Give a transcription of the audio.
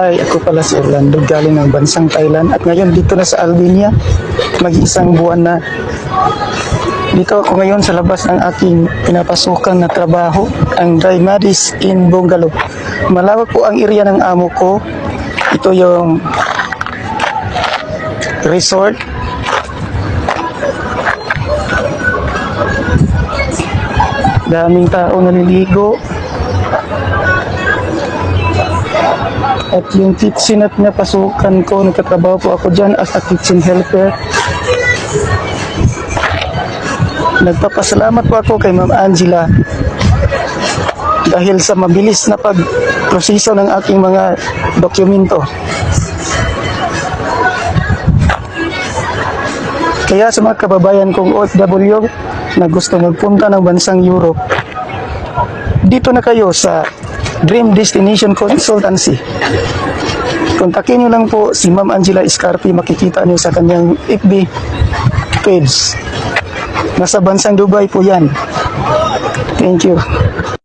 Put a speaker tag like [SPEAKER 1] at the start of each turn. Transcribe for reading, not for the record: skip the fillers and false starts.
[SPEAKER 1] Ay, ako pala si Orlando, galing ng bansang Thailand at ngayon dito na sa Albania, mag-isang buwan na. Dito ako ngayon sa labas ng aking pinapasukan na trabaho, ang Dry Madis in Bungalow. Malawak po ang area ng amo ko. Ito yung resort. Daming tao naliligo. At yung kitchen at pasukan ko, nagkatrabaho po ako dyan as a kitchen helper. Nagpapasalamat po ako kay Ma'am Angela dahil sa mabilis na pagproseso ng aking mga dokumento. Kaya sa mga kababayan kong OFW na gusto magpunta ng bansang Europe, dito na kayo sa Dream Destination Consultancy. Kontakin nyo lang po si Ma'am Angela Escarpi, makikita nyo sa kanyang FB page. Nasa bansang Dubai po yan. Thank you.